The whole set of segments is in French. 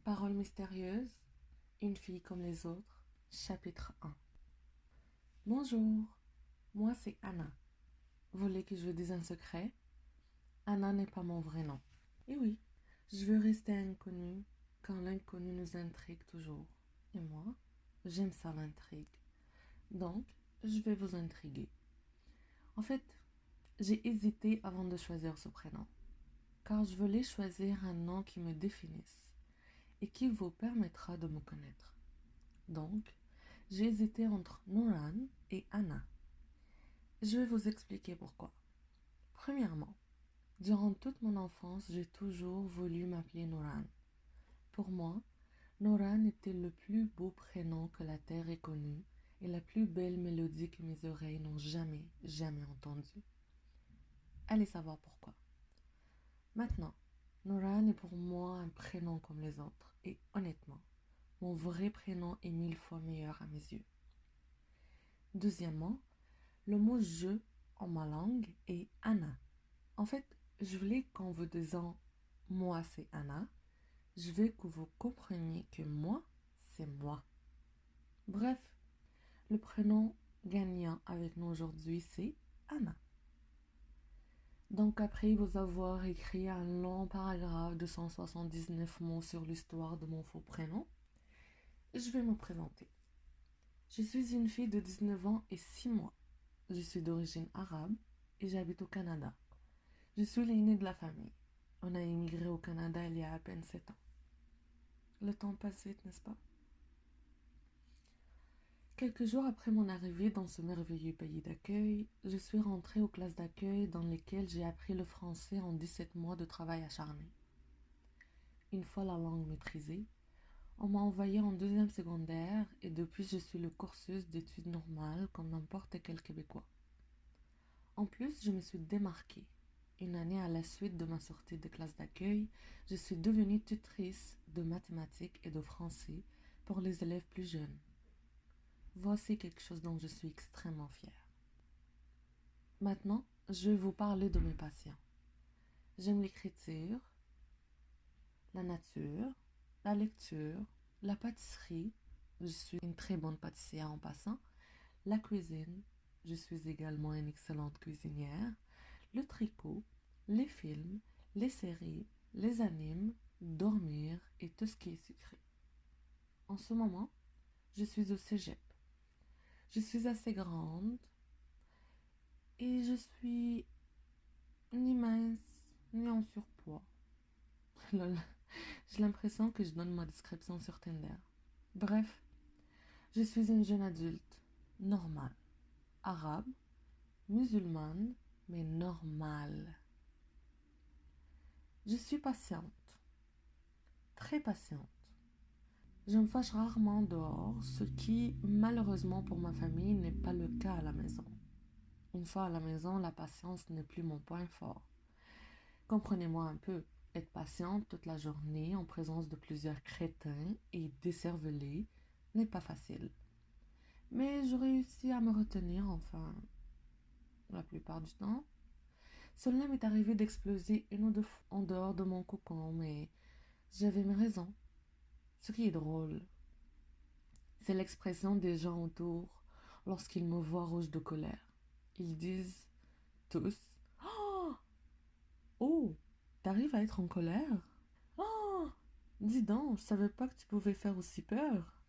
Paroles mystérieuses, une fille comme les autres, chapitre 1. Bonjour, moi c'est Anna. Vous voulez que je vous dise un secret? Anna n'est pas mon vrai nom. Et oui, je veux rester inconnue, car l'inconnu nous intrigue toujours. Et moi, j'aime ça l'intrigue. Donc, je vais vous intriguer. En fait, j'ai hésité avant de choisir ce prénom, car je voulais choisir un nom qui me définisse et qui vous permettra de me connaître. Donc, j'ai hésité entre Noran et Anna. Je vais vous expliquer pourquoi. Premièrement, durant toute mon enfance, j'ai toujours voulu m'appeler Noran. Pour moi, Noran était le plus beau prénom que la terre ait connu et la plus belle mélodie que mes oreilles n'ont jamais entendue. Allez savoir pourquoi. Maintenant, Noran est pour moi un prénom comme les autres et honnêtement, mon vrai prénom est 1000 fois meilleur à mes yeux. Deuxièmement, le mot je en ma langue est Anna. En fait, je voulais qu'en vous disant moi c'est Anna, je veux que vous compreniez que moi c'est moi. Bref, le prénom gagnant avec nous aujourd'hui c'est Anna. Donc après vous avoir écrit un long paragraphe de 179 mots sur l'histoire de mon faux prénom, je vais me présenter. Je suis une fille de 19 ans et 6 mois. Je suis d'origine arabe et j'habite au Canada. Je suis l'aînée de la famille. On a immigré au Canada il y a à peine 7 ans. Le temps passe vite, n'est-ce pas? Quelques jours après mon arrivée dans ce merveilleux pays d'accueil, je suis rentrée aux classes d'accueil dans lesquelles j'ai appris le français en 17 mois de travail acharné. Une fois la langue maîtrisée, on m'a envoyée en deuxième secondaire et depuis je suis le cursus d'études normales comme n'importe quel Québécois. En plus, je me suis démarquée. Une année à la suite de ma sortie de classe d'accueil, je suis devenue tutrice de mathématiques et de français pour les élèves plus jeunes. Voici quelque chose dont je suis extrêmement fière. Maintenant, je vais vous parler de mes passions. J'aime l'écriture, la nature, la lecture, la pâtisserie. Je suis une très bonne pâtissière en passant. La cuisine. Je suis également une excellente cuisinière. Le tricot, les films, les séries, les animes, dormir et tout ce qui est sucré. En ce moment, je suis au cégep. Je suis assez grande et je suis ni mince ni en surpoids. Lol. J'ai l'impression que je donne ma description sur Tinder. Bref, je suis une jeune adulte, normale, arabe, musulmane, mais normale. Je suis patiente, très patiente. Je me fâche rarement dehors, ce qui, malheureusement pour ma famille, n'est pas le cas à la maison. Une fois à la maison, la patience n'est plus mon point fort. Comprenez-moi un peu, être patiente toute la journée en présence de plusieurs crétins et décervelés n'est pas facile. Mais je réussis à me retenir, enfin, la plupart du temps. Cela m'est arrivé d'exploser une ou deux fois en dehors de mon cocon, mais j'avais mes raisons. Ce qui est drôle, c'est l'expression des gens autour lorsqu'ils me voient rouge de colère. Ils disent tous: Oh, t'arrives à être en colère? Oh, dis donc, je savais pas que tu pouvais faire aussi peur.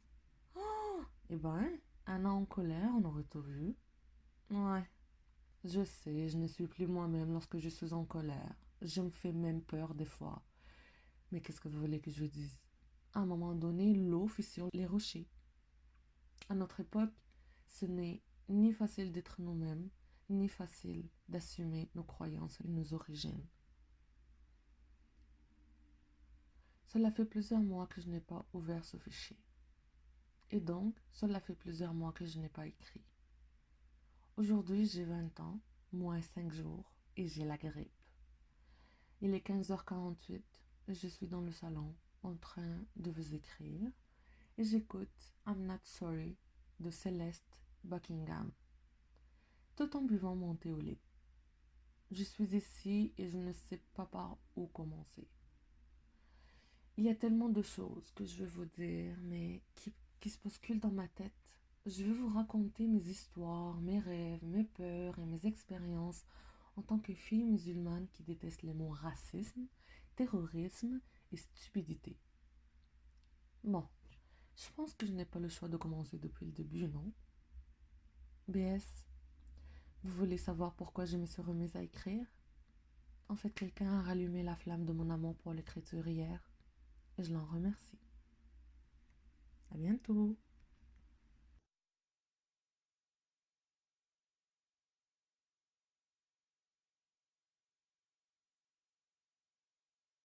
Eh ben, un an en colère, on aurait tout vu. Ouais, je sais, je ne suis plus moi-même lorsque je suis en colère. Je me fais même peur des fois. Mais qu'est-ce que vous voulez que je vous dise? À un moment donné, l'eau fissure les rochers. À notre époque, ce n'est ni facile d'être nous-mêmes, ni facile d'assumer nos croyances et nos origines. Cela fait plusieurs mois que je n'ai pas ouvert ce fichier. Et donc, cela fait plusieurs mois que je n'ai pas écrit. Aujourd'hui, j'ai 20 ans, moins 5 jours, et j'ai la grippe. Il est 15h48 et je suis dans le salon en train de vous écrire et j'écoute I'm Not Sorry de Céleste Buckingham, tout en buvant mon thé au lait. Je suis ici et je ne sais pas par où commencer. Il y a tellement de choses que je veux vous dire, mais qui se bousculent dans ma tête. Je veux vous raconter mes histoires, mes rêves, mes peurs et mes expériences en tant que fille musulmane qui déteste les mots racisme, terrorisme et stupidité. Bon, je pense que je n'ai pas le choix de commencer depuis le début, non? BS, vous voulez savoir pourquoi je me suis remise à écrire? En fait, quelqu'un a rallumé la flamme de mon amour pour l'écriture hier, et je l'en remercie. À bientôt!